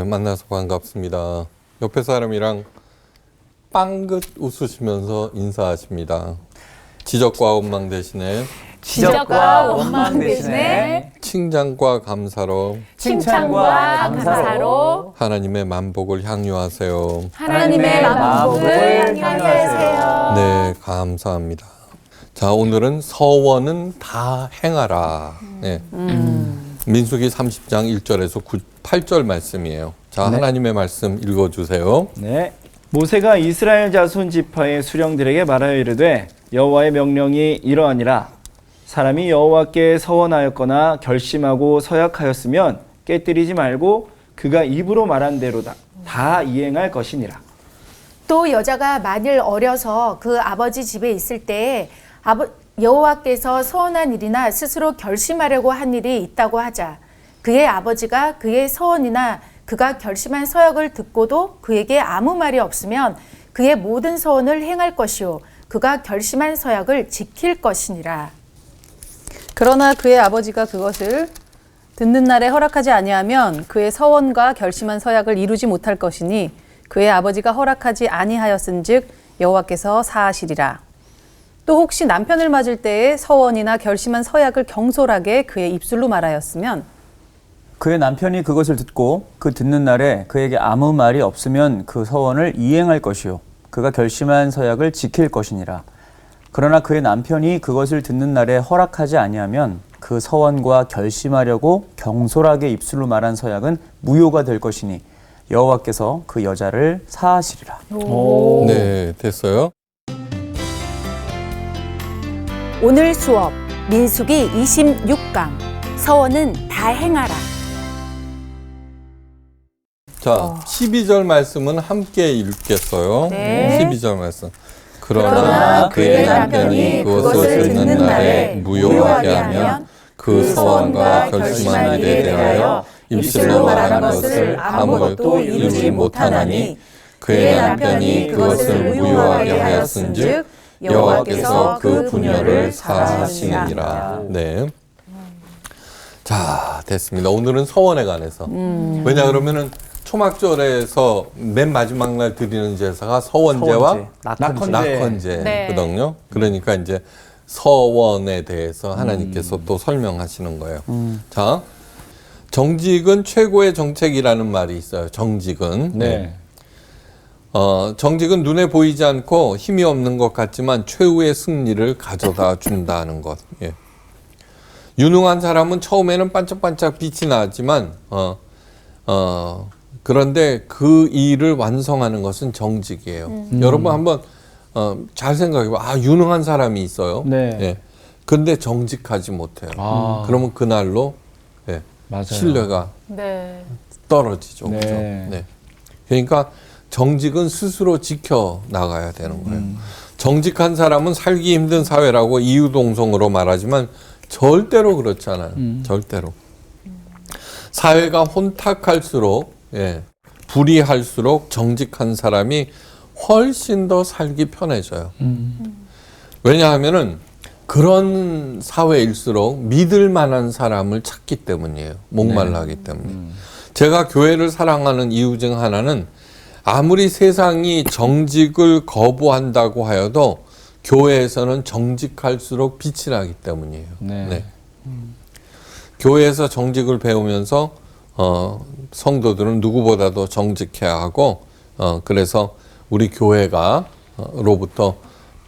만나서 반갑습니다. 옆에 사람이랑 빵긋 웃으시면서 인사하십니다. 지적과 원망 대신에 지적과 원망 대신에 칭찬과 감사로 칭찬과 감사로 하나님의 만복을 향유하세요. 하나님의 만복을 향유하세요. 네, 감사합니다. 자, 오늘은 서원은 다 행하라. 네. 민수기 30장 1절에서 8절 말씀이에요. 자, 네. 하나님의 말씀 읽어주세요. 네. 모세가 이스라엘 자손 지파의 수령들에게 말하여 이르되 여호와의 명령이 이러하니라. 사람이 여호와께 서원하였거나 결심하고 서약하였으면 깨뜨리지 말고 그가 입으로 말한 대로다 다 이행할 것이니라. 또 여자가 만일 어려서 그 아버지 집에 있을 때에 여호와께서 서원한 일이나 스스로 결심하려고 한 일이 있다고 하자. 그의 아버지가 그의 서원이나 그가 결심한 서약을 듣고도 그에게 아무 말이 없으면 그의 모든 서원을 행할 것이요 그가 결심한 서약을 지킬 것이니라. 그러나 그의 아버지가 그것을 듣는 날에 허락하지 아니하면 그의 서원과 결심한 서약을 이루지 못할 것이니 그의 아버지가 허락하지 아니하였은즉 여호와께서 사하시리라. 또 혹시 남편을 맞을 때에 서원이나 결심한 서약을 경솔하게 그의 입술로 말하였으면 그의 남편이 그것을 듣고 그 듣는 날에 그에게 아무 말이 없으면 그 서원을 이행할 것이요 그가 결심한 서약을 지킬 것이니라. 그러나 그의 남편이 그것을 듣는 날에 허락하지 아니하면 그 서원과 결심하려고 경솔하게 입술로 말한 서약은 무효가 될 것이니 여호와께서 그 여자를 사하시리라. 네, 됐어요. 오늘 수업 민수기 26강 서원은 다 행하라. 자, 12절 말씀은 함께 읽겠어요. 네. 12절 말씀. 그러나 그의 남편이 그것을 듣는 날에 무효하게 하면 그 서원과 결심한 일에 대하여 입술로 말한 것을 아무것도 이루지 못하나니 그의 남편이 그것을 무효하게 하였은즉 여호와께서 그 분녀를 사하시느니라. 네. 자, 됐습니다. 오늘은 서원에 관해서. 왜냐 그러면은 초막절에서 맨 마지막 날 드리는 제사가 서원제와 낙헌제거든요. 그러니까 이제 서원에 대해서 하나님께서 또 설명하시는 거예요. 자, 정직은 최고의 정책이라는 말이 있어요. 정직은. 네. 정직은 눈에 보이지 않고 힘이 없는 것 같지만 최후의 승리를 가져다 준다는 것. 예. 유능한 사람은 처음에는 반짝반짝 빛이 나지만, 그런데 그 일을 완성하는 것은 정직이에요. 여러분 한번 잘 생각해봐. 아, 유능한 사람이 있어요. 네. 예. 근데 정직하지 못해요. 그러면 그날로 예, 맞아요. 신뢰가 네. 떨어지죠. 네. 그죠? 네. 그러니까 정직은 스스로 지켜 나가야 되는 거예요. 정직한 사람은 살기 힘든 사회라고 이유동성으로 말하지만 절대로 그렇지 않아요. 절대로. 사회가 혼탁할수록, 예, 불의할수록 정직한 사람이 훨씬 더 살기 편해져요. 왜냐하면은 그런 사회일수록 믿을 만한 사람을 찾기 때문이에요. 목말라 하기 때문에. 제가 교회를 사랑하는 이유 중 하나는 아무리 세상이 정직을 거부한다고 하여도 교회에서는 정직할수록 빛이 나기 때문이에요. 네. 교회에서 정직을 배우면서 성도들은 누구보다도 정직해야 하고 그래서 우리 교회가 로부터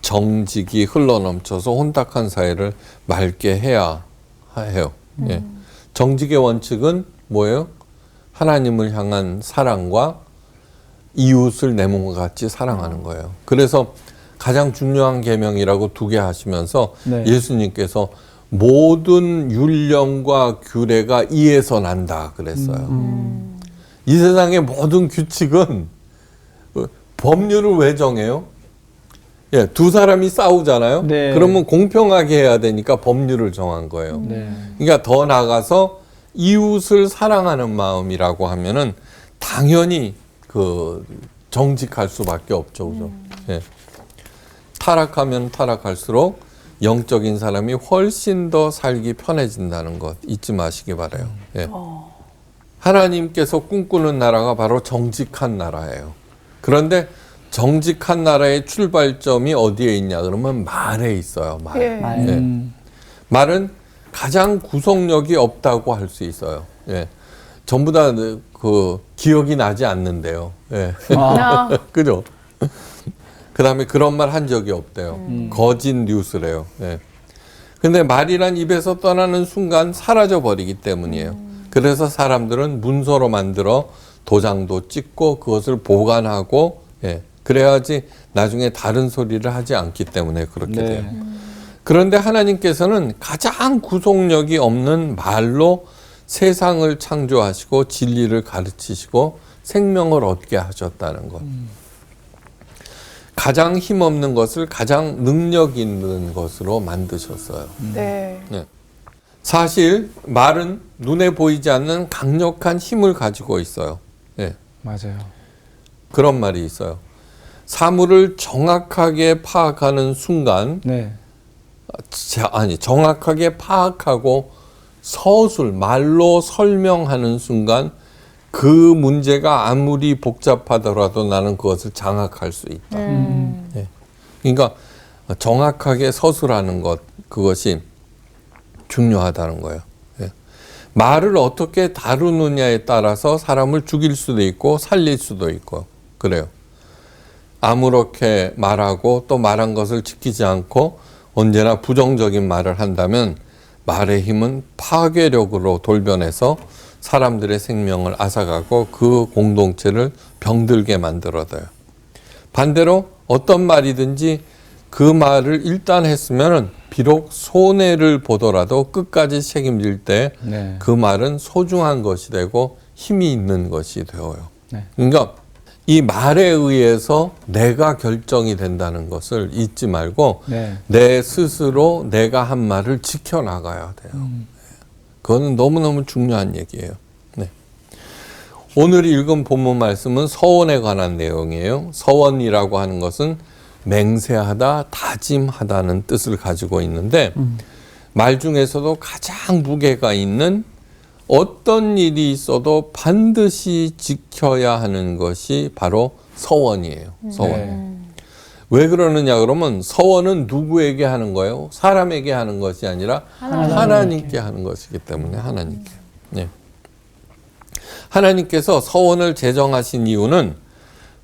정직이 흘러넘쳐서 혼탁한 사회를 맑게 해야 해요. 예. 정직의 원칙은 뭐예요? 하나님을 향한 사랑과 이웃을 내 몸과 같이 사랑하는 거예요. 그래서 가장 중요한 계명이라고 2개 하시면서 네. 예수님께서 모든 율령과 규례가 이에서 난다 그랬어요. 이 세상의 모든 규칙은 법률을 왜 정해요? 예, 두 사람이 싸우잖아요. 네. 그러면 공평하게 해야 되니까 법률을 정한 거예요. 네. 그러니까 더 나아가서 이웃을 사랑하는 마음이라고 하면은 당연히 그 정직할 수밖에 없죠, 그죠? 예. 타락하면 타락할수록 영적인 사람이 훨씬 더 살기 편해진다는 것 잊지 마시기 바라요. 예. 하나님께서 꿈꾸는 나라가 바로 정직한 나라예요. 그런데 정직한 나라의 출발점이 어디에 있냐 그러면 말에 있어요. 말. 예. 예. 말은 가장 구속력이 없다고 할 수 있어요. 예. 전부 다 그 기억이 나지 않는데요. 예. 아, 그죠? 그다음에 그런 말 한 적이 없대요. 거짓 뉴스래요. 예. 근데 말이란 입에서 떠나는 순간 사라져 버리기 때문이에요. 그래서 사람들은 문서로 만들어 도장도 찍고 그것을 보관하고, 예. 그래야지 나중에 다른 소리를 하지 않기 때문에 그렇게 네. 돼요. 그런데 하나님께서는 가장 구속력이 없는 말로 세상을 창조하시고 진리를 가르치시고 생명을 얻게 하셨다는 것. 가장 힘없는 것을 가장 능력 있는 것으로 만드셨어요. 네. 네. 사실 말은 눈에 보이지 않는 강력한 힘을 가지고 있어요. 네. 맞아요. 그런 말이 있어요. 사물을 정확하게 파악하는 순간, 네. 정확하게 파악하고 말로 설명하는 순간 그 문제가 아무리 복잡하더라도 나는 그것을 장악할 수 있다. 예. 그러니까 정확하게 서술하는 것, 그것이 중요하다는 거예요. 예. 말을 어떻게 다루느냐에 따라서 사람을 죽일 수도 있고 살릴 수도 있고 그래요. 아무렇게 말하고 또 말한 것을 지키지 않고 언제나 부정적인 말을 한다면 말의 힘은 파괴력으로 돌변해서 사람들의 생명을 앗아가고 그 공동체를 병들게 만들어둬요. 반대로 어떤 말이든지 그 말을 일단 했으면 비록 손해를 보더라도 끝까지 책임질 때 그 네. 말은 소중한 것이 되고 힘이 있는 것이 되어요. 네. 그러니까 이 말에 의해서 내가 결정이 된다는 것을 잊지 말고 네. 내 스스로 내가 한 말을 지켜나가야 돼요. 그거는 너무너무 중요한 얘기예요. 네. 오늘 읽은 본문 말씀은 서원에 관한 내용이에요. 서원이라고 하는 것은 맹세하다, 다짐하다는 뜻을 가지고 있는데 말 중에서도 가장 무게가 있는 어떤 일이 있어도 반드시 지켜야 하는 것이 바로 서원이에요. 서원. 네. 왜 그러느냐 그러면 서원은 누구에게 하는 거예요? 사람에게 하는 것이 아니라 하나님께 하는 것이기 때문에 하나님께. 네. 하나님께서 서원을 제정하신 이유는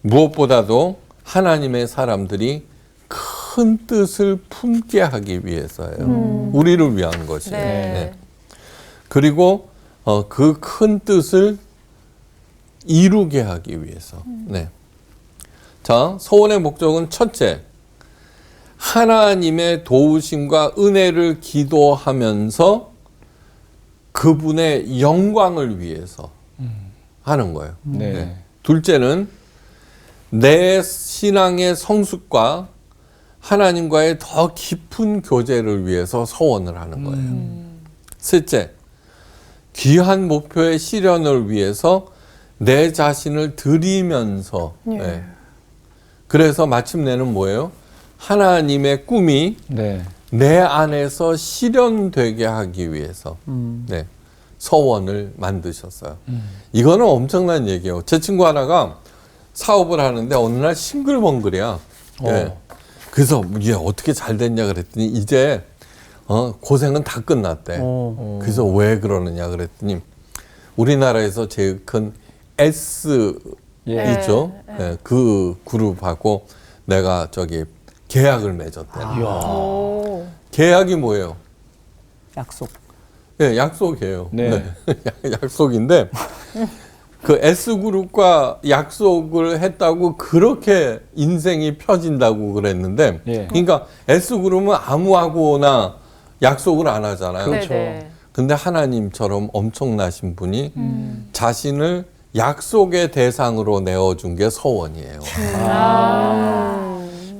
무엇보다도 하나님의 사람들이 큰 뜻을 품게 하기 위해서예요. 우리를 위한 것이에요. 네. 네. 그리고 그 큰 뜻을 이루게 하기 위해서. 네. 자, 서원의 목적은 첫째, 하나님의 도우심과 은혜를 기도하면서 그분의 영광을 위해서 하는 거예요. 네. 네. 둘째는 내 신앙의 성숙과 하나님과의 더 깊은 교제를 위해서 서원을 하는 거예요. 셋째, 귀한 목표의 실현을 위해서 내 자신을 드리면서 예. 그래서 마침내는 뭐예요? 하나님의 꿈이 네. 내 안에서 실현되게 하기 위해서 네, 서원을 만드셨어요. 이거는 엄청난 얘기예요. 제 친구 하나가 사업을 하는데 어느 날 싱글벙글이야. 예. 그래서 얘 어떻게 잘 됐냐 그랬더니 이제 고생은 다 끝났대. 그래서 왜 그러느냐 그랬더니 우리나라에서 제일 큰 S 예. 있죠. 예, 그 그룹하고 내가 계약을 맺었대. 오. 계약이 뭐예요? 약속. 예, 약속이에요. 네. 약속인데 그 S그룹과 약속을 했다고 그렇게 인생이 펴진다고 그랬는데 예. 그러니까 S그룹은 아무하고나 약속을 안 하잖아요. 그렇죠. 네네. 근데 하나님처럼 엄청나신 분이 자신을 약속의 대상으로 내어준 게 서원이에요.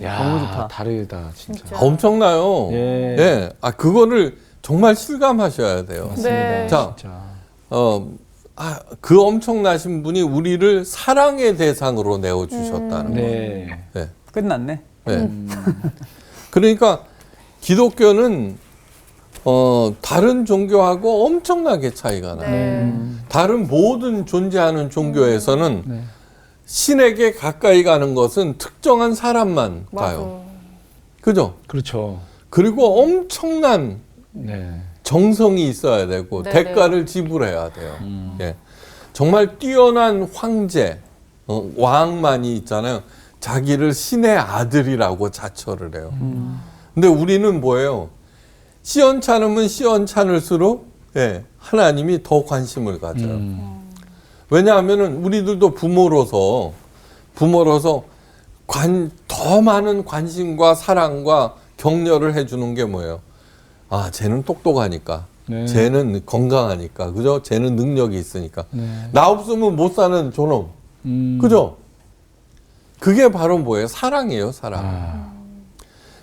야, 너무 좋다. 다르다, 진짜. 엄청나요. 예. 예. 그거를 정말 실감하셔야 돼요. 네. 자, 진짜. 그 엄청나신 분이 우리를 사랑의 대상으로 내어주셨다는 거예요. 네. 끝났네. 네. 그러니까 기독교는 다른 종교하고 엄청나게 차이가 나요. 네. 다른 모든 존재하는 종교에서는 네. 신에게 가까이 가는 것은 특정한 사람만 가요. 그죠? 그렇죠. 그리고 엄청난 네. 정성이 있어야 되고 네, 대가를 지불해야 돼요. 예. 정말 뛰어난 황제, 왕만이 있잖아요. 자기를 신의 아들이라고 자처를 해요. 근데 우리는 뭐예요? 시원찮으면 시원찮을수록 예, 하나님이 더 관심을 가져요. 왜냐하면은 우리들도 부모로서 더 많은 관심과 사랑과 격려를 해주는 게 뭐예요? 아, 쟤는 똑똑하니까. 네. 쟤는 건강하니까. 그죠? 쟤는 능력이 있으니까. 네. 나 없으면 못 사는 저놈. 그죠? 그게 바로 뭐예요? 사랑이에요, 사랑. 아.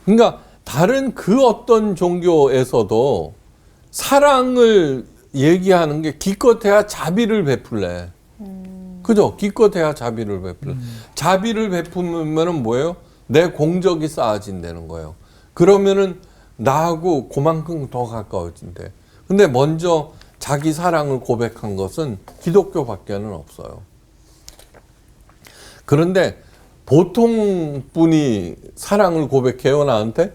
그러니까 다른 그 어떤 종교에서도 사랑을 얘기하는 게 기껏해야 자비를 베풀래. 그죠? 기껏해야 자비를 베풀래. 자비를 베푸면은 뭐예요? 내 공적이 쌓아진다는 거예요. 그러면은 나하고 그만큼 더 가까워진대. 근데 먼저 자기 사랑을 고백한 것은 기독교밖에는 없어요. 그런데 보통 분이 사랑을 고백해요, 나한테?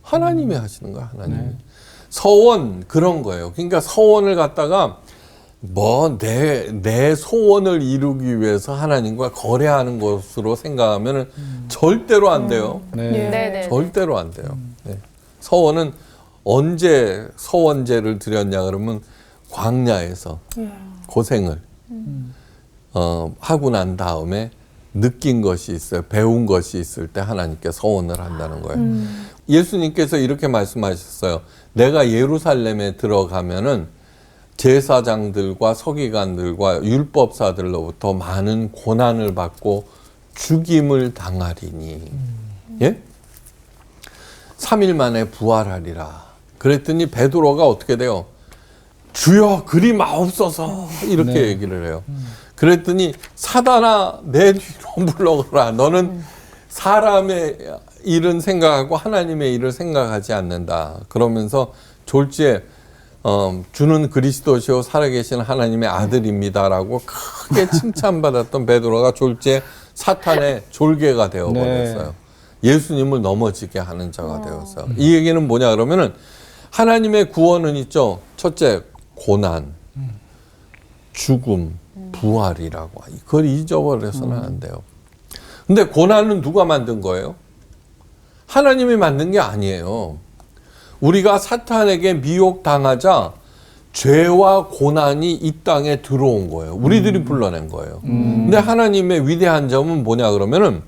하나님이 하시는 거야, 하나님이. 서원, 그런 거예요. 그러니까 서원을 갖다가 내 소원을 이루기 위해서 하나님과 거래하는 것으로 생각하면 절대로 안 돼요. 네. 네. 절대로 안 돼요. 네. 서원은 언제 서원제를 드렸냐 그러면 광야에서 고생을 하고 난 다음에 느낀 것이 있어요. 배운 것이 있을 때 하나님께 서원을 한다는 거예요. 예수님께서 이렇게 말씀하셨어요. 내가 예루살렘에 들어가면은 제사장들과 서기관들과 율법사들로부터 많은 고난을 받고 죽임을 당하리니 예? 3일 만에 부활하리라. 그랬더니 베드로가 어떻게 돼요? 주여 그리 마옵소서 이렇게 네. 얘기를 해요. 그랬더니 사단아 내 뒤로 물러가라. 너는 사람의 일은 생각하고 하나님의 일을 생각하지 않는다. 그러면서 졸지에 주는 그리스도시요 살아계신 하나님의 아들입니다라고 크게 칭찬받았던 베드로가 졸지에 사탄의 졸개가 되어버렸어요. 예수님을 넘어지게 하는 자가 되었어요. 이 얘기는 뭐냐 그러면은 하나님의 구원은 있죠. 첫째 고난, 죽음, 부활이라고. 그걸 잊어버려서는 안 돼요. 근데 고난은 누가 만든 거예요? 하나님이 만든 게 아니에요. 우리가 사탄에게 미혹당하자 죄와 고난이 이 땅에 들어온 거예요. 우리들이 불러낸 거예요. 근데 하나님의 위대한 점은 뭐냐 그러면은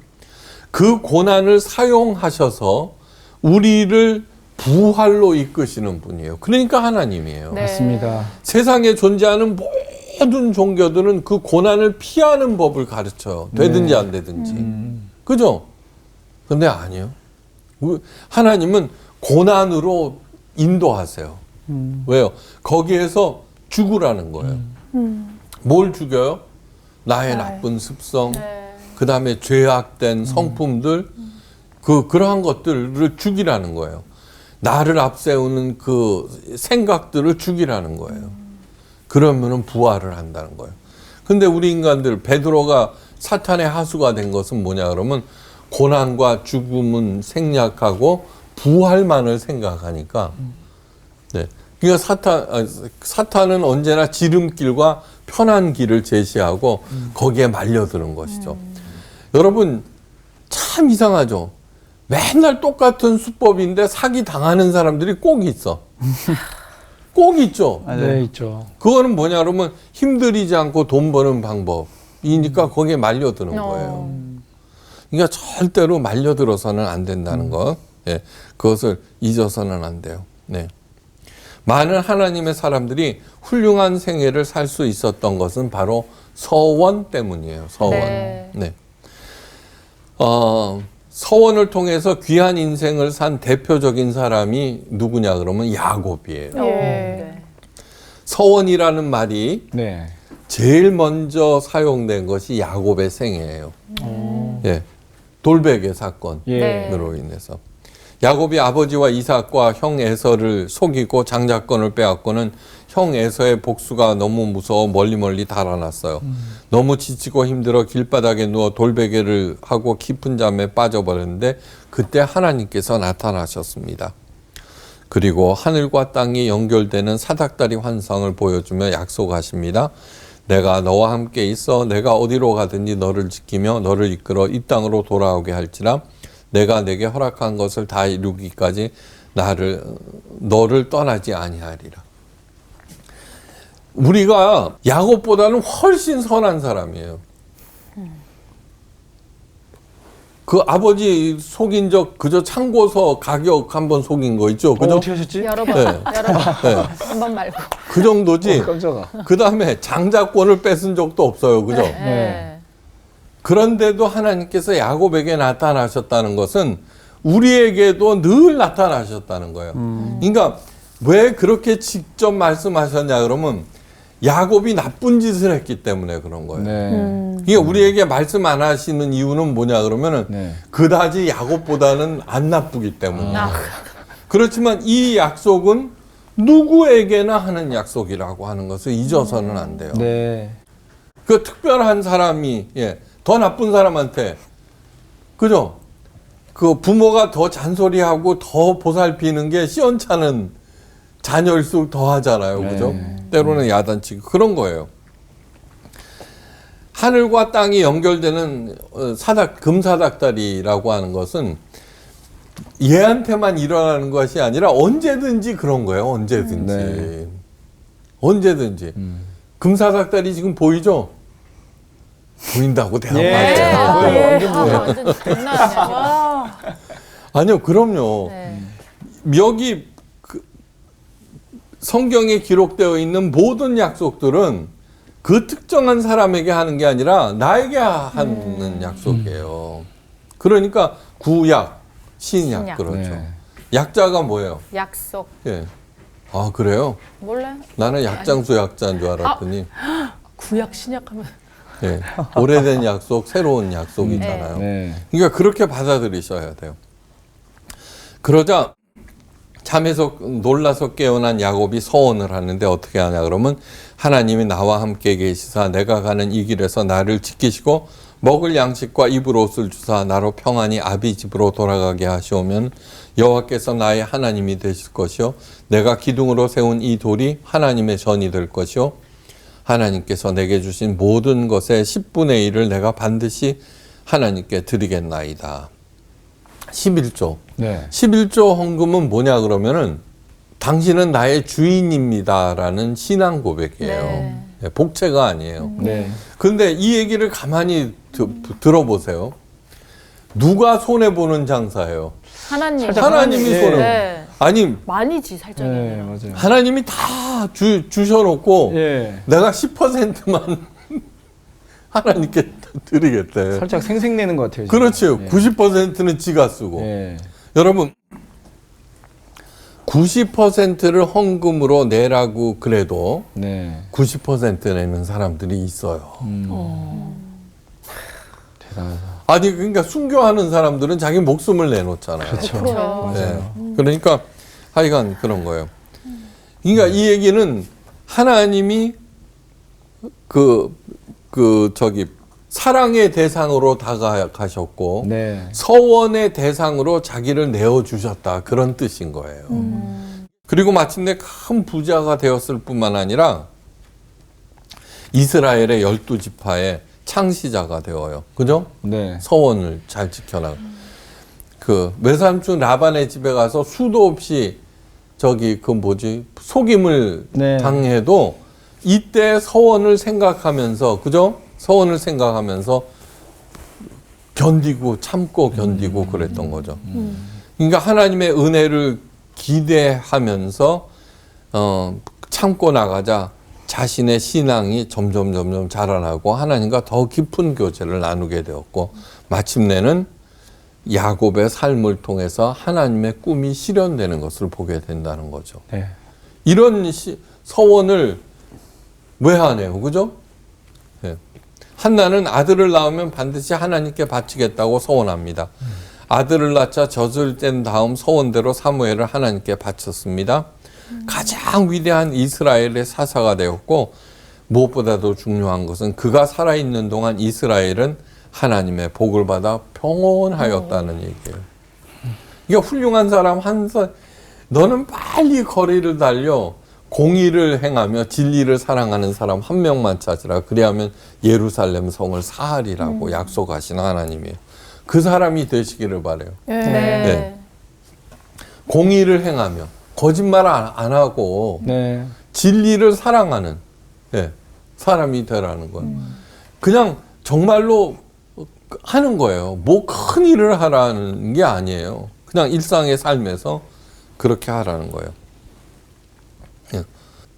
그 고난을 사용하셔서 우리를 부활로 이끄시는 분이에요. 그러니까 하나님이에요. 네. 맞습니다. 세상에 존재하는 모든 종교들은 그 고난을 피하는 법을 가르쳐요. 되든지 안 되든지. 그죠? 근데 아니에요. 하나님은 고난으로 인도하세요. 왜요? 거기에서 죽으라는 거예요. 뭘 죽여요? 나의 나쁜 습성, 그 다음에 죄악된 성품들, 그러한 것들을 죽이라는 거예요. 나를 앞세우는 그 생각들을 죽이라는 거예요. 그러면은 부활을 한다는 거예요. 근데 우리 인간들, 베드로가 사탄의 하수가 된 것은 뭐냐 그러면 고난과 죽음은 생략하고 부활만을 생각하니까, 네. 그러니까 사탄은 언제나 지름길과 편한 길을 제시하고 거기에 말려드는 것이죠. 여러분, 참 이상하죠? 맨날 똑같은 수법인데 사기 당하는 사람들이 꼭 있어. 꼭 있죠. 네, 있죠. 그거는 뭐냐 그러면 힘들이지 않고 돈 버는 방법이니까 거기에 말려드는 거예요. 그러니까 절대로 말려들어서는 안 된다는 것. 예, 그것을 잊어서는 안 돼요. 네. 많은 하나님의 사람들이 훌륭한 생애를 살 수 있었던 것은 바로 서원 때문이에요. 서원. 네. 서원을 통해서 귀한 인생을 산 대표적인 사람이 누구냐 그러면 야곱이에요. 예. 서원이라는 말이 네. 제일 먼저 사용된 것이 야곱의 생애예요. 예. 돌베개 사건으로 예. 네. 인해서. 야곱이 아버지와 이삭과 형 에서를 속이고 장자권을 빼앗고는 형 에서의 복수가 너무 무서워 멀리 달아났어요. 너무 지치고 힘들어 길바닥에 누워 돌베개를 하고 깊은 잠에 빠져버렸는데 그때 하나님께서 나타나셨습니다. 그리고 하늘과 땅이 연결되는 사닥다리 환상을 보여주며 약속하십니다. 내가 너와 함께 있어 내가 어디로 가든지 너를 지키며 너를 이끌어 이 땅으로 돌아오게 할지라 내가 내게 허락한 것을 다 이루기까지 너를 떠나지 아니하리라. 우리가 야곱보다는 훨씬 선한 사람이에요. 그 아버지 속인 적 그저 참고서 가격 한번 속인 거 있죠, 그죠? 어떻게 하셨지? 여러 번, 네. 여러 번. 네. 한 번 말고. 그 정도지. 깜짝아. 그 다음에 장자권을 뺏은 적도 없어요, 그죠? 네. 그런데도 하나님께서 야곱에게 나타나셨다는 것은 우리에게도 늘 나타나셨다는 거예요. 그러니까 왜 그렇게 직접 말씀하셨냐 그러면 야곱이 나쁜 짓을 했기 때문에 그런 거예요. 네. 이게 우리에게 말씀 안 하시는 이유는 뭐냐 그러면은 네. 그다지 야곱보다는 안 나쁘기 때문에. 아. 그렇지만 이 약속은 누구에게나 하는 약속이라고 하는 것을 잊어서는 안 돼요. 네. 그 특별한 사람이 더 나쁜 사람한테 그죠? 그 부모가 더 잔소리하고 더 보살피는 게 시원찮은 자녀일수록 더 하잖아요. 그죠? 때로는 야단치고 그런 거예요. 하늘과 땅이 연결되는 금사닥다리라고 하는 것은 얘한테만 일어나는 것이 아니라 언제든지 그런 거예요. 언제든지. 네. 언제든지. 금사닥다리 지금 보이죠? 보인다고 대답하세요. 완전 장난 아니야. 아니요, 그럼요. 네. 여기 성경에 기록되어 있는 모든 약속들은 그 특정한 사람에게 하는 게 아니라 나에게 하는 약속이에요. 그러니까 구약, 신약, 신약. 그렇죠. 네. 약자가 뭐예요? 약속. 예. 아, 그래요? 몰라요? 나는 약장수 약자인 줄 알았더니. 구약 신약하면. 예. 오래된 약속, 새로운 약속이잖아요. 네. 그러니까 그렇게 받아들이셔야 돼요. 그러자 잠에서 놀라서 깨어난 야곱이 서원을 하는데 어떻게 하냐 그러면 하나님이 나와 함께 계시사 내가 가는 이 길에서 나를 지키시고 먹을 양식과 입을 옷을 주사 나로 평안히 아비 집으로 돌아가게 하시오면 여호와께서 나의 하나님이 되실 것이요 내가 기둥으로 세운 이 돌이 하나님의 전이 될 것이요 하나님께서 내게 주신 모든 것의 10분의 1을 내가 반드시 하나님께 드리겠나이다. 11조. 네. 11조 헌금은 뭐냐 그러면은 당신은 나의 주인입니다라는 신앙 고백이에요. 네. 네, 복채가 아니에요. 네. 그런데 이 얘기를 가만히 들어보세요. 누가 손해보는 장사예요? 하나님. 하나님이 네. 손해. 네. 아니 많이지 살짝이. 네, 맞아요. 하나님이 다 주셔놓고 예. 내가 10%만 하나님께 드리겠대. 살짝 생색내는 것 같아요. 지금. 그렇죠. 예. 90%는 지가 쓰고. 예. 여러분 90%를 헌금으로 내라고 그래도 네. 90% 내는 사람들이 있어요. 대단하다. 아니 그러니까 순교하는 사람들은 자기 목숨을 내놓잖아요. 그렇죠. 그렇죠. 네. 그러니까 하여간 그런 거예요. 그러니까 이 얘기는 하나님이 사랑의 대상으로 다가가셨고 네. 서원의 대상으로 자기를 내어주셨다. 그런 뜻인 거예요. 그리고 마침내 큰 부자가 되었을 뿐만 아니라 이스라엘의 12지파의 창시자가 되어요. 그죠? 네. 서원을 잘 지켜나가. 그 외삼촌 라반의 집에 가서 수도 없이 속임을 네. 당해도 이때 서원을 생각하면서 그죠? 서원을 생각하면서 참고 견디고 그랬던 거죠. 그러니까 하나님의 은혜를 기대하면서 참고 나가자 자신의 신앙이 점점 자라나고 하나님과 더 깊은 교제를 나누게 되었고 마침내는 야곱의 삶을 통해서 하나님의 꿈이 실현되는 것을 보게 된다는 거죠. 네. 이런 서원을 왜 하네요, 그죠? 네. 한나는 아들을 낳으면 반드시 하나님께 바치겠다고 서원합니다. 아들을 낳자 젖을 뗀 다음 서원대로 사무엘을 하나님께 바쳤습니다. 가장 위대한 이스라엘의 사사가 되었고 무엇보다도 중요한 것은 그가 살아있는 동안 이스라엘은 하나님의 복을 받아 평온하였다는 얘기예요. 이게 훌륭한 사람 너는 빨리 거리를 달려 공의를 행하며 진리를 사랑하는 사람 한 명만 찾으라. 그리하면 예루살렘 성을 사하리라고 약속하신 하나님이에요. 그 사람이 되시기를 바라요. 네. 공의를 행하며 거짓말 안 하고 네. 진리를 사랑하는 사람이 되라는 거예요. 그냥 정말로 하는 거예요. 뭐 큰 일을 하라는 게 아니에요. 그냥 일상의 삶에서 그렇게 하라는 거예요.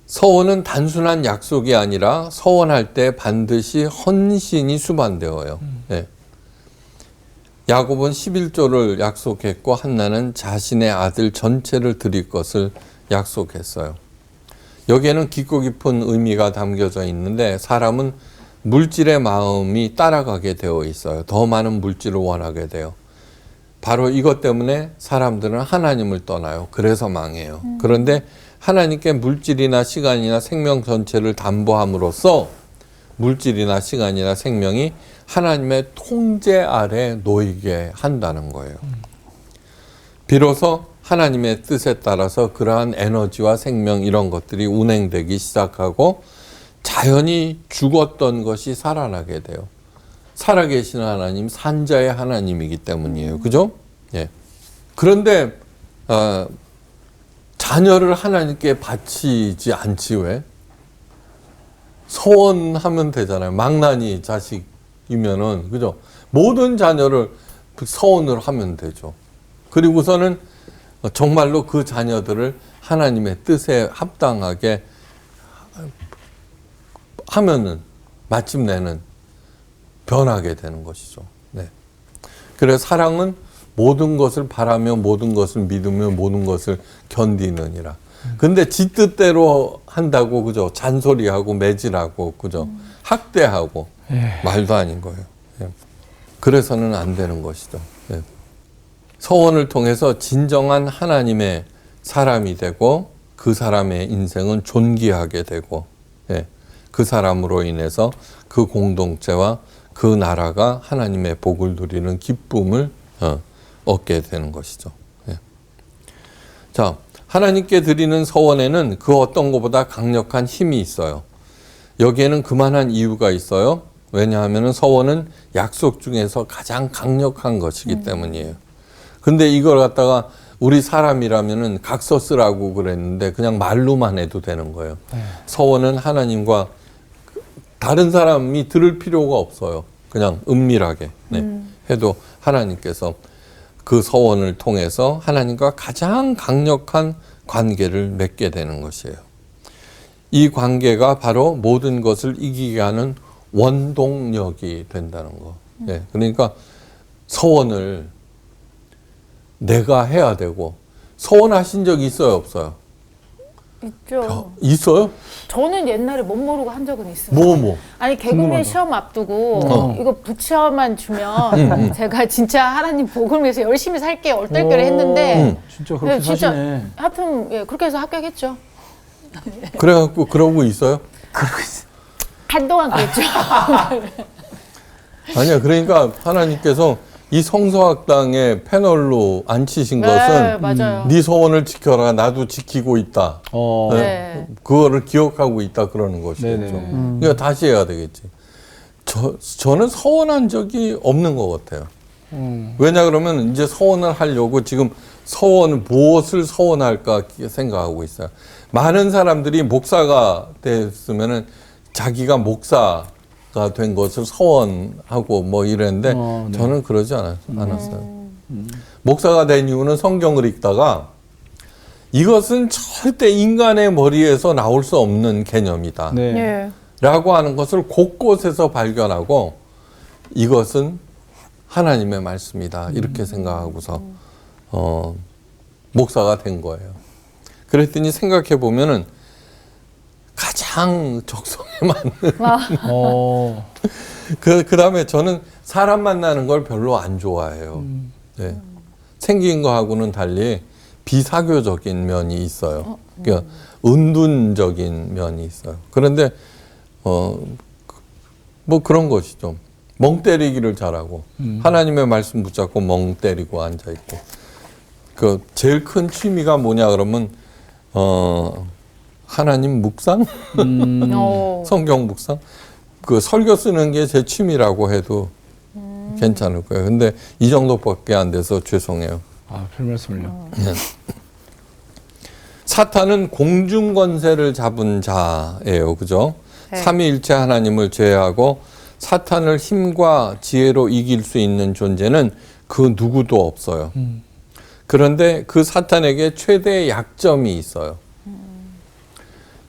서원은 단순한 약속이 아니라 서원할 때 반드시 헌신이 수반되어요. 야곱은 11조를 약속했고 한나는 자신의 아들 전체를 드릴 것을 약속했어요. 여기에는 깊고 깊은 의미가 담겨져 있는데 사람은 물질의 마음이 따라가게 되어 있어요. 더 많은 물질을 원하게 돼요. 바로 이것 때문에 사람들은 하나님을 떠나요. 그래서 망해요. 그런데 하나님께 물질이나 시간이나 생명 전체를 담보함으로써 물질이나 시간이나 생명이 하나님의 통제 아래 놓이게 한다는 거예요. 비로소 하나님의 뜻에 따라서 그러한 에너지와 생명 이런 것들이 운행되기 시작하고 자연히 죽었던 것이 살아나게 돼요. 살아계신 하나님, 산자의 하나님이기 때문이에요. 그죠? 예. 그런데 자녀를 하나님께 바치지 않지 왜? 서원하면 되잖아요. 망나니 자식이면은 그죠? 모든 자녀를 서원을 하면 되죠. 그리고서는 정말로 그 자녀들을 하나님의 뜻에 합당하게 하면은 마침내는 변하게 되는 것이죠. 네. 그래서 사랑은 모든 것을 바라며 모든 것을 믿으며 모든 것을 견디느니라. 근데 지 뜻대로 한다고 그죠? 잔소리하고 매질하고 그죠? 학대하고 말도 아닌 거예요. 예. 그래서는 안 되는 것이죠. 예. 서원을 통해서 진정한 하나님의 사람이 되고 그 사람의 인생은 존귀하게 되고 그 사람으로 인해서 그 공동체와 그 나라가 하나님의 복을 누리는 기쁨을 얻게 되는 것이죠. 자, 하나님께 드리는 서원에는 그 어떤 것보다 강력한 힘이 있어요. 여기에는 그만한 이유가 있어요. 왜냐하면 서원은 약속 중에서 가장 강력한 것이기 때문이에요. 근데 이걸 갖다가 우리 사람이라면은 각서 쓰라고 그랬는데 그냥 말로만 해도 되는 거예요. 서원은 하나님과 다른 사람이 들을 필요가 없어요. 그냥 은밀하게 해도 하나님께서 그 서원을 통해서 하나님과 가장 강력한 관계를 맺게 되는 것이에요. 이 관계가 바로 모든 것을 이기게 하는 원동력이 된다는 거. 그러니까 서원을 내가 해야 되고 서원하신 적 있어요, 없어요? 있죠. 있어요? 저는 옛날에 못 모르고 한 적은 있어요. 뭐? 아니 개그맨 시험 앞두고 이거 부처만 주면 제가 진짜 하나님 복을 위해서 열심히 살게 얼떨결에 했는데 진짜 그렇게 사시네. 하여튼 그렇게 해서 합격했죠. 그래갖고 그러고 있어요? 한동안 그랬죠. 아니야. 그러니까 하나님께서 이 성서학당에 패널로 앉히신 것은 맞아요. 네 소원을 지켜라. 나도 지키고 있다. 네. 그거를 기억하고 있다 그러는 것이죠. 네네. 그러니까 다시 해야 되겠지. 저는 서원한 적이 없는 것 같아요. 왜냐 그러면 이제 서원을 하려고 지금 무엇을 서원할까 생각하고 있어요. 많은 사람들이 목사가 됐으면은 자기가 목사가 된 것을 서원하고 뭐 이랬는데 네. 저는 그러지 않았어요. 목사가 된 이유는 성경을 읽다가 이것은 절대 인간의 머리에서 나올 수 없는 개념이다. 네. 예. 라고 하는 것을 곳곳에서 발견하고 이것은 하나님의 말씀이다. 이렇게 생각하고서 목사가 된 거예요. 그랬더니 생각해 보면은 가장 적성에 맞는 그 다음에 저는 사람 만나는 걸 별로 안 좋아해요. 네. 생긴 거하고는 달리 비사교적인 면이 있어요. 그러니까 은둔적인 면이 있어요. 그런데 뭐 그런 것이죠. 멍 때리기를 잘하고 하나님의 말씀 붙잡고 멍 때리고 앉아 있고. 그 제일 큰 취미가 뭐냐 그러면 하나님 묵상, 성경 묵상. 그 설교 쓰는 게 제 취미라고 해도 괜찮을 거예요. 근데 이 정도밖에 안 돼서 죄송해요. 아, 별 말씀을요. 사탄은 공중 권세를 잡은 자예요. 그죠? 네. 삼위일체 하나님을 제외하고 사탄을 힘과 지혜로 이길 수 있는 존재는 그 누구도 없어요. 그런데 그 사탄에게 최대의 약점이 있어요.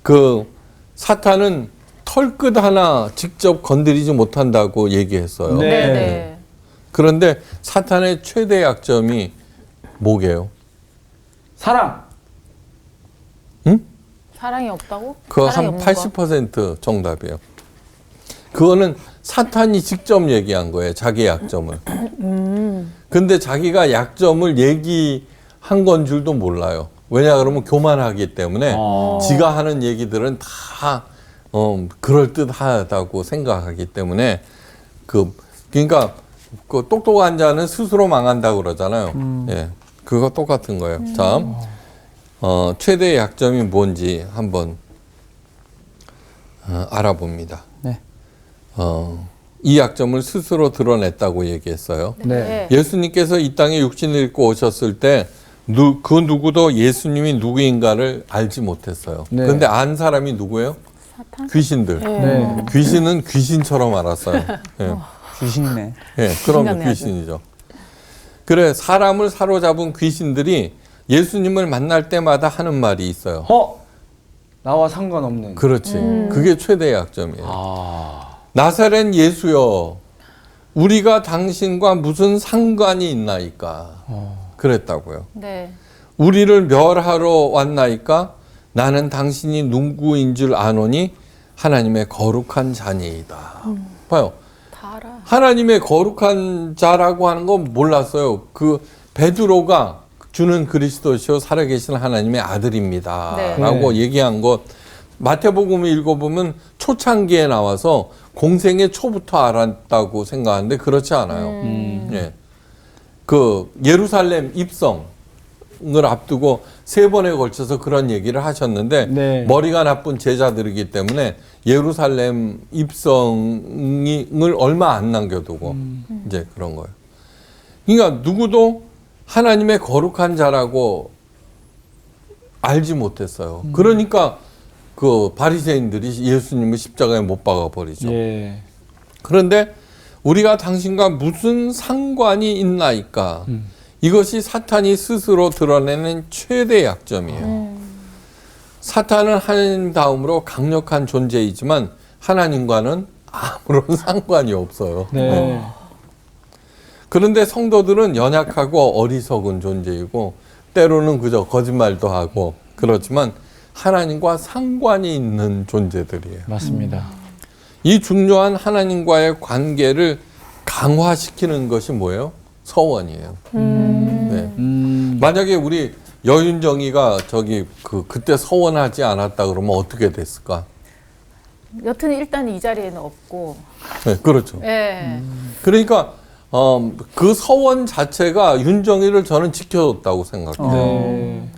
그 사탄은 털끝 하나 직접 건드리지 못한다고 얘기했어요. 네. 네, 네. 그런데 사탄의 최대 약점이 뭐게요? 사랑. 사랑이 없다고? 그거 사랑이 한 없는 거? 80% 정답이에요. 그거는 사탄이 직접 얘기한 거예요. 자기 약점을. 근데 자기가 약점을 얘기한 건 줄도 몰라요. 왜냐 그러면 교만하기 때문에 지가 하는 얘기들은 다 그럴듯하다고 생각하기 때문에 그러니까 그 똑똑한 자는 스스로 망한다고 그러잖아요. 예. 그거 똑같은 거예요. 자, 최대의 약점이 뭔지 한번 알아봅니다. 네. 이 약점을 스스로 드러냈다고 얘기했어요. 네. 예수님께서 이 땅에 육신을 입고 오셨을 때 그 누구도 예수님이 누구인가를 알지 못했어요. 네. 그런데 안 사람이 누구예요? 사탄? 귀신들. 네. 귀신은 귀신처럼 알았어요. 예. 귀신네. 예, 그럼 같네, 아주. 귀신이죠. 그래, 사람을 사로잡은 귀신들이 예수님을 만날 때마다 하는 말이 있어요. 나와 상관없는. 그렇지. 그게 최대의 약점이에요. 아. 나사렛 예수여, 우리가 당신과 무슨 상관이 있나이까. 그랬다고요. 네. 우리를 멸하러 왔나이까? 나는 당신이 누구인 줄 아노니 하나님의 거룩한 자니이다. 봐요. 다 알아. 하나님의 거룩한 자라고 하는 건 몰랐어요. 그 베드로가 주는 그리스도시요 살아계신 하나님의 아들입니다. 네. 라고 네. 얘기한 것 마태복음을 읽어보면 초창기에 나와서 공생의 초부터 알았다고 생각하는데 그렇지 않아요. 예. 그 예루살렘 입성을 앞두고 3번에 걸쳐서 그런 얘기를 하셨는데 네. 머리가 나쁜 제자들이기 때문에 예루살렘 입성을 얼마 안 남겨두고 이제 그런 거예요. 그러니까 누구도 하나님의 거룩한 자라고 알지 못했어요. 그러니까 그 바리새인들이 예수님을 십자가에 못 박아 버리죠. 예. 그런데 우리가 당신과 무슨 상관이 있나이까? 이것이 사탄이 스스로 드러내는 최대 약점이에요. 사탄은 하나님 다음으로 강력한 존재이지만 하나님과는 아무런 상관이 없어요. 네. 그런데 성도들은 연약하고 어리석은 존재이고 때로는 그저 거짓말도 하고 그렇지만 하나님과 상관이 있는 존재들이에요. 맞습니다. 이 중요한 하나님과의 관계를 강화시키는 것이 뭐예요? 서원이에요. 네. 만약에 우리 여윤정이가 그때 서원하지 않았다 그러면 어떻게 됐을까? 여튼 일단 이 자리에는 없고. 네, 그렇죠. 예. 그러니까 그 서원 자체가 윤정이를 저는 지켜줬다고 생각해요. 네.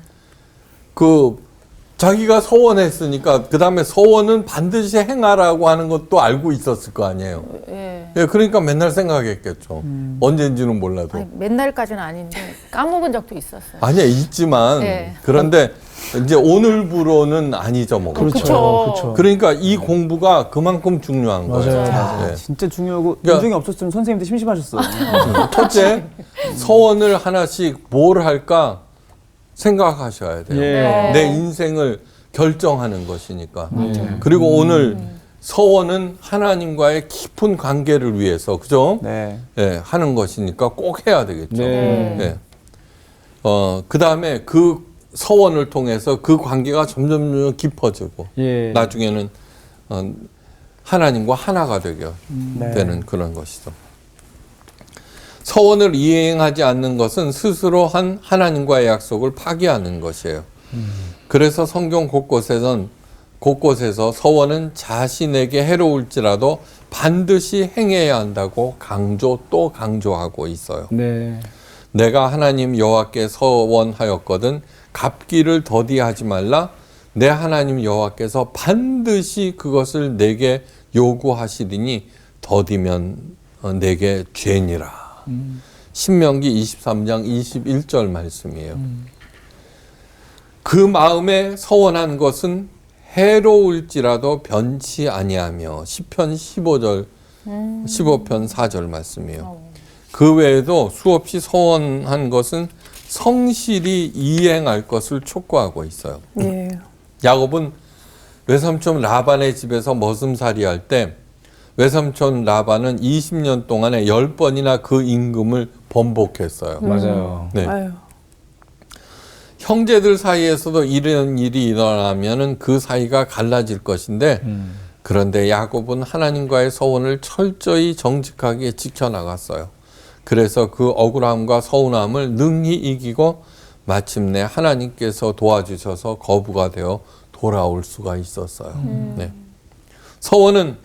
자기가 서원했으니까 그 다음에 서원은 반드시 행하라고 하는 것도 알고 있었을 거 아니에요. 예. 예, 그러니까 맨날 생각했겠죠. 언제인지는 몰라도. 아니, 맨날까지는 아닌데 까먹은 적도 있었어요. 아니야, 있지만. 네. 그런데 이제 오늘부로는 안 잊어먹어. 그쵸. 그렇죠. 그러니까 이 공부가 그만큼 중요한 거예요. 맞아요. 네. 진짜 중요하고 그러니까- 윤정이 없었으면 선생님도 심심하셨어요. 첫째, 서원을 하나씩 뭘 할까 생각하셔야 돼요. 예. 내 인생을 결정하는 것이니까. 네. 그리고 오늘 서원은 하나님과의 깊은 관계를 위해서, 그죠? 네. 예, 하는 것이니까 꼭 해야 되겠죠. 네. 예. 그 다음에 그 서원을 통해서 그 관계가 점점 깊어지고, 예. 나중에는 하나님과 하나가 되게 네. 되는 그런 것이죠. 서원을 이행하지 않는 것은 스스로 한 하나님과의 약속을 파기하는 것이에요. 그래서 성경 곳곳에서 서원은 자신에게 해로울지라도 반드시 행해야 한다고 또 강조하고 있어요. 네. 내가 하나님 여호와께 서원하였거든 갚기를 더디하지 말라. 내 하나님 여호와께서 반드시 그것을 내게 요구하시리니 더디면 내게 죄니라. 신명기 23장 21절 말씀이에요. 그 마음에 서원한 것은 해로울지라도 변치 아니하며 시편 15편 4절 말씀이에요. 그 외에도 수없이 서원한 것은 성실히 이행할 것을 촉구하고 있어요. 예. 야곱은 외삼촌 라반의 집에서 머슴살이 할 때 외삼촌 라반은 20년 동안에 10번이나 그 임금을 번복했어요. 맞아요. 네. 아유. 형제들 사이에서도 이런 일이 일어나면은 그 사이가 갈라질 것인데 그런데 야곱은 하나님과의 서원을 철저히 정직하게 지켜나갔어요. 그래서 그 억울함과 서운함을 능히 이기고 마침내 하나님께서 도와주셔서 거부가 되어 돌아올 수가 있었어요. 네. 서원은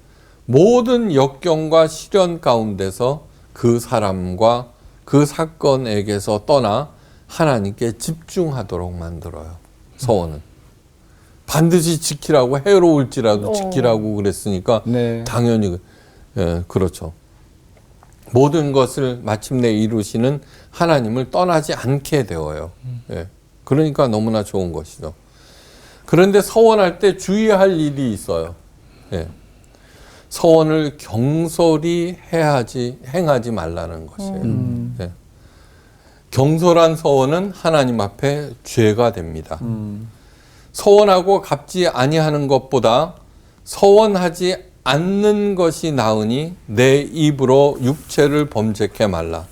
모든 역경과 시련 가운데서 그 사람과 그 사건에게서 떠나 하나님께 집중하도록 만들어요. 서원은. 반드시 지키라고 해로울지라도 지키라고 그랬으니까 네. 당연히 그렇죠. 모든 것을 마침내 이루시는 하나님을 떠나지 않게 되어요. 예. 그러니까 너무나 좋은 것이죠. 그런데 서원할 때 주의할 일이 있어요. 예. 서원을 경솔히 행하지 말라는 것이에요. 예. 경솔한 서원은 하나님 앞에 죄가 됩니다. 서원하고 갚지 아니하는 것보다 서원하지 않는 것이 나으니 내 입으로 육체를 범죄케 말라.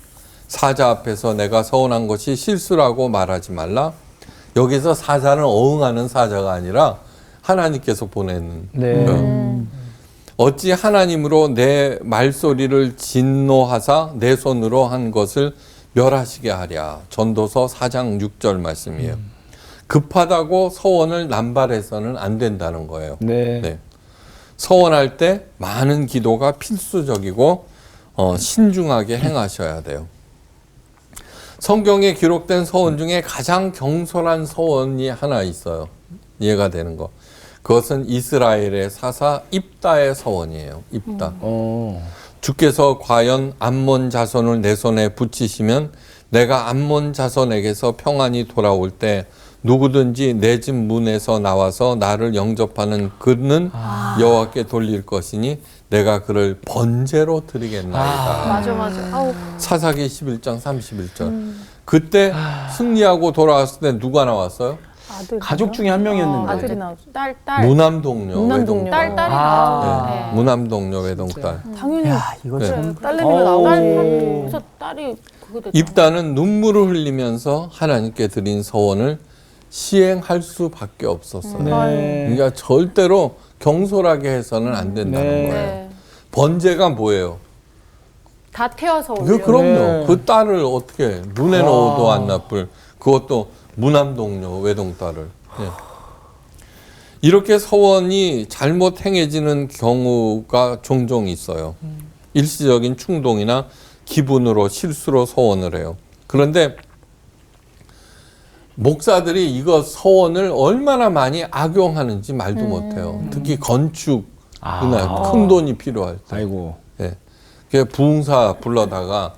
사자 앞에서 내가 서원한 것이 실수라고 말하지 말라. 여기서 사자는 어응하는 사자가 아니라 하나님께서 보내는 네. 어찌 하나님으로 내 말소리를 진노하사 내 손으로 한 것을 멸하시게 하랴. 전도서 4장 6절 말씀이에요. 급하다고 서원을 남발해서는 안 된다는 거예요. 네. 네. 서원할 때 많은 기도가 필수적이고 신중하게 행하셔야 돼요. 성경에 기록된 서원 중에 가장 경솔한 서원이 하나 있어요. 이해가 되는 거. 그것은 이스라엘의 사사 입다의 서원이에요. 입다. 주께서 과연 암몬 자손을 내 손에 붙이시면 내가 암몬 자손에게서 평안히 돌아올 때 누구든지 내 집 문에서 나와서 나를 영접하는 그는 여호와께 돌릴 것이니 내가 그를 번제로 드리겠나이다. 맞아. 아우. 사사기 11장 31절. 그때 승리하고 돌아왔을 때 누가 나왔어요? 아들. 가족 중에 한 명이었는데. 아들이 나왔어. 딸. 무남동녀, 무남동녀. 외동딸. 딸이 네, 나오고. 무남동녀, 외동딸. 당연히 야, 이거 네. 참 딸내미가 나오지. 그래서 딸이 그거 됐다. 입다는 눈물을 흘리면서 하나님께 드린 서원을 시행할 수밖에 없었어요. 네. 그러니까 절대로 경솔하게 해서는 안 된다는 네. 거예요. 네. 번제가 뭐예요? 다 태워서 올려. 그럼요. 네. 그 딸을 어떻게 눈에 넣어도 안 나쁠 그것도 무남동녀 외동딸을. 예. 이렇게 서원이 잘못 행해지는 경우가 종종 있어요. 일시적인 충동이나 기분으로 실수로 서원을 해요. 그런데 목사들이 이거 서원을 얼마나 많이 악용하는지 말도 못해요. 특히 건축이나 큰 돈이 필요할 때. 아이고. 예. 그 부흥사 불러다가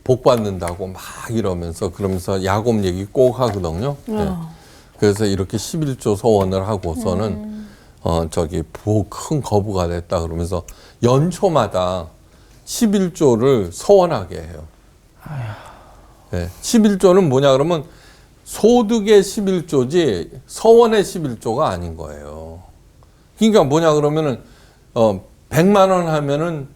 복 받는다고 막 이러면서 그러면서 야곱 얘기 꼭 하거든요. 예. 그래서 이렇게 11조 서원을 하고서는 큰 거부가 됐다 그러면서 연초마다 11조를 서원하게 해요. 예. 11조는 뭐냐 그러면 소득의 11조지 서원의 11조가 아닌 거예요. 그러니까 뭐냐 그러면은 100만 원 하면은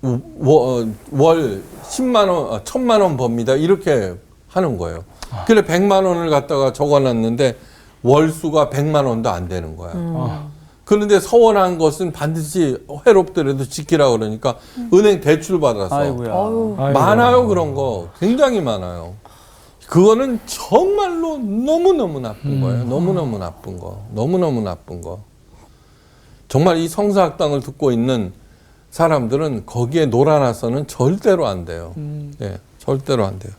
월 10만 원, 1000만 원 법니다. 이렇게 하는 거예요. 그래 100만 원을 갖다가 적어놨는데 월수가 100만 원도 안 되는 거야. 그런데 서원한 것은 반드시 해롭더라도 지키라 그러니까 은행 대출 받아서 아이고야. 많아요. 그런 거 굉장히 많아요. 그거는 정말로 너무너무 나쁜 거예요. 너무너무 나쁜 거. 너무너무 나쁜 거. 정말 이 성서학당을 듣고 있는 사람들은 거기에 놀아나서는 절대로 안 돼요. 예, 절대로 안 돼요.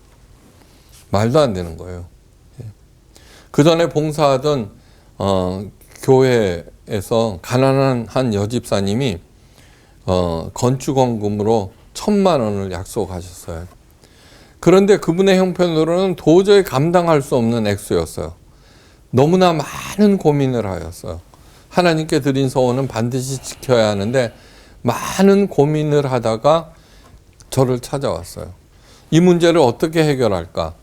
말도 안 되는 거예요. 예. 그 전에 봉사하던 교회에서 가난한 한 여집사님이 건축원금으로 1,000만 원을 약속하셨어요. 그런데 그분의 형편으로는 도저히 감당할 수 없는 액수였어요. 너무나 많은 고민을 하였어요. 하나님께 드린 서원은 반드시 지켜야 하는데 많은 고민을 하다가 저를 찾아왔어요. 이 문제를 어떻게 해결할까?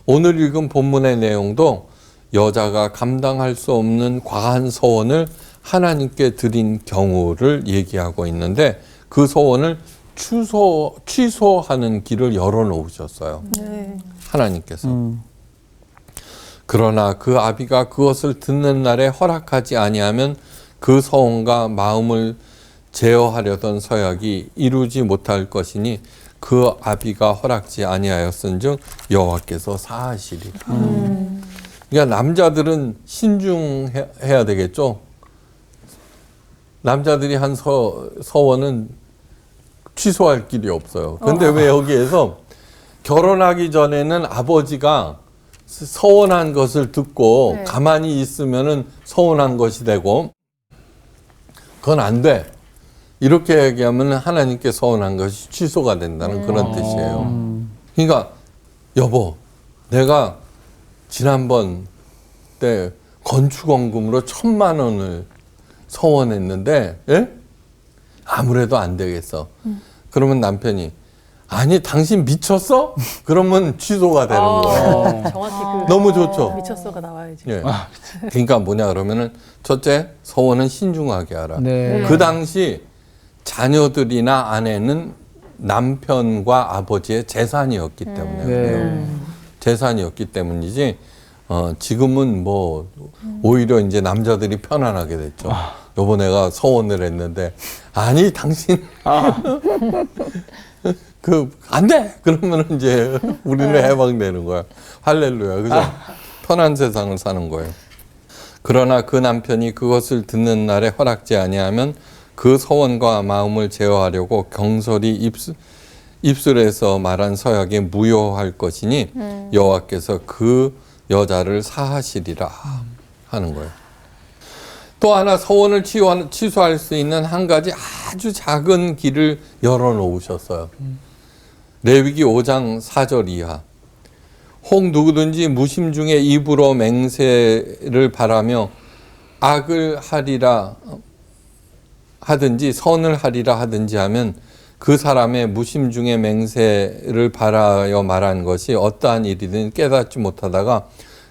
오늘 읽은 본문의 내용도 여자가 감당할 수 없는 과한 서원을 하나님께 드린 경우를 얘기하고 있는데 그 서원을 취소하는 길을 열어놓으셨어요. 네. 하나님께서. 그러나 그 아비가 그것을 듣는 날에 허락하지 아니하면 그 서원과 마음을 제어하려던 서약이 이루지 못할 것이니 그 아비가 허락지 아니하였은즉 여호와께서 사하시리라. 그러니까 남자들은 신중해야 되겠죠. 남자들이 한 서원은 취소할 길이 없어요. 근데 왜 여기에서 결혼하기 전에는 아버지가 서원한 것을 듣고 네. 가만히 있으면은 서원한 것이 되고 그건 안 돼. 이렇게 얘기하면 하나님께 서원한 것이 취소가 된다는 그런 뜻이에요. 그러니까 여보, 내가 지난번 때 건축원금으로 1,000만 원을 서원했는데 예? 아무래도 안 되겠어. 그러면 남편이 아니 당신 미쳤어? 그러면 취소가 되는 거예요. 정확히 그 너무 좋죠. 미쳤어가 나와야지. 예. 그러니까 뭐냐 그러면은 첫째 서원은 신중하게 하라. 네. 그 당시 자녀들이나 아내는 남편과 아버지의 재산이었기 때문에 그래요. 재산이었기 때문이지 지금은 뭐 오히려 이제 남자들이 편안하게 됐죠. 여보 내가 서원을 했는데 아니 당신 그 안 돼. 그러면 이제 우리는 해방되는 거야. 할렐루야. 그죠? 편한 세상을 사는 거예요. 그러나 그 남편이 그것을 듣는 날에 허락지 아니하면 그 서원과 마음을 제어하려고 경솔히 입술에서 말한 서약에 무효할 것이니 여호와께서 그 여자를 사하시리라 하는 거예요. 또 하나 서원을 취소할 수 있는 한 가지 아주 작은 길을 열어놓으셨어요. 레위기 5장 4절 이하. 혹 누구든지 무심 중에 입으로 맹세를 바라며 악을 하리라 하든지 선을 하리라 하든지 하면 그 사람의 무심 중에 맹세를 바라여 말한 것이 어떠한 일이든 깨닫지 못하다가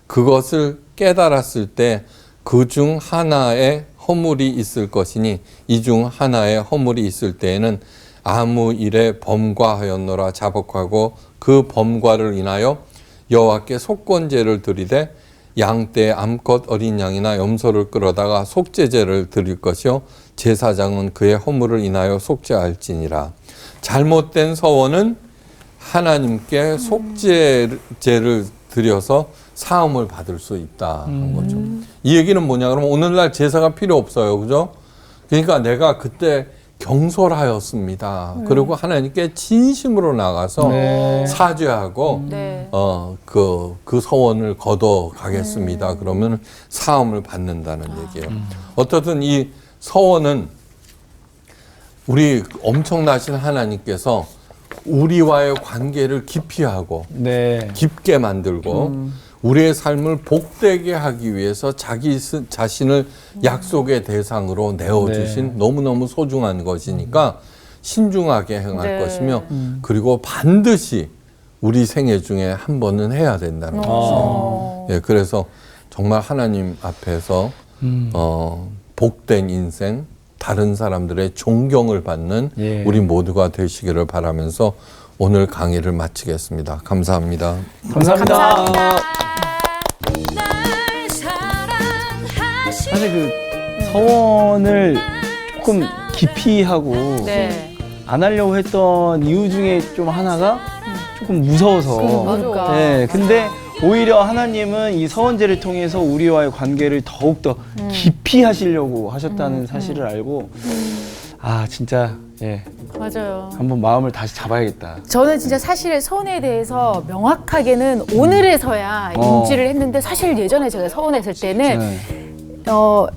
그것을 깨달았을 때 그 중 하나의 허물이 있을 것이니 이 중 하나의 허물이 있을 때에는 아무 일에 범과하였노라 자복하고 그 범과를 인하여 여호와께 속건제를 드리되 양떼 암컷 어린 양이나 염소를 끌어다가 속죄제를 드릴 것이요 제사장은 그의 허물을 인하여 속죄할지니라. 잘못된 서원은 하나님께 속죄제를 드려서 사함을 받을 수 있다는 거죠. 이 얘기는 뭐냐 그러면 오늘날 제사가 필요 없어요. 그죠? 그러니까 내가 그때 경솔하였습니다. 그리고 하나님께 진심으로 나가서 사죄하고 네. 그 서원을 걷어 가겠습니다. 그러면 사함을 받는다는 얘기예요. 어떻든 이 서원은 우리 엄청나신 하나님께서 우리와의 관계를 깊이 하고 깊게 만들고 우리의 삶을 복되게 하기 위해서 자기 자신을 약속의 대상으로 내어주신 너무너무 소중한 것이니까 신중하게 행할 것이며 그리고 반드시 우리 생애 중에 한 번은 해야 된다는 것이에요. 예, 그래서 정말 하나님 앞에서 복된 인생, 다른 사람들의 존경을 받는 우리 모두가 되시기를 바라면서 오늘 강의를 마치겠습니다. 감사합니다. 사실 그 서원을 조금 깊이 하고 네. 안 하려고 했던 이유 중에 좀 하나가 조금 무서워서. 그러니까. 네, 근데 오히려 하나님은 이 서원제를 통해서 우리와의 관계를 더욱더 깊이 하시려고 하셨다는 사실을 알고 아 진짜 예 맞아요. 한번 마음을 다시 잡아야겠다. 저는 진짜 사실 서원에 대해서 명확하게는 오늘에서야 인지를 했는데 사실 예전에 제가 서원했을 때는 네.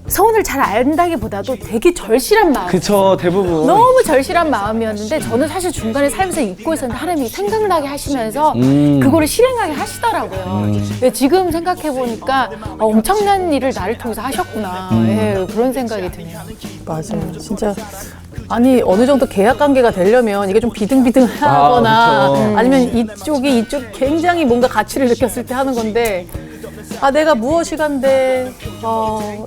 서원을 잘 안다기보다도 되게 절실한 마음. 그쵸 대부분. 너무 절실한 마음이었는데 저는 사실 중간에 살면서 잊고 있었는데 하나님이 생각나게 하시면서 그거를 실행하게 하시더라고요. 근데 지금 생각해 보니까 엄청난 일을 나를 통해서 하셨구나. 예, 그런 생각이 드네요. 맞아요. 진짜. 아니 어느 정도 계약 관계가 되려면 이게 좀 비등비등하거나 그렇죠. 아니면 이쪽이 이쪽 굉장히 뭔가 가치를 느꼈을 때 하는 건데 아 내가 무엇이간데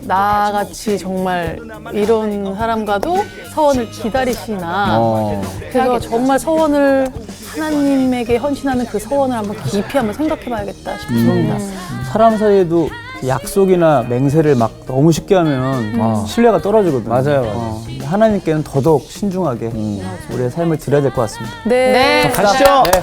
나같이 정말 이런 사람과도 서원을 기다리시나 그래서 정말 서원을 하나님에게 헌신하는 그 서원을 한번 깊이 한번 생각해봐야겠다 싶습니다. 사람 사이에도 약속이나 맹세를 막 너무 쉽게 하면 신뢰가 떨어지거든요. 맞아요. 하나님께는 더더욱 신중하게 우리의 삶을 드려야 될 것 같습니다. 네. 가시죠. 네.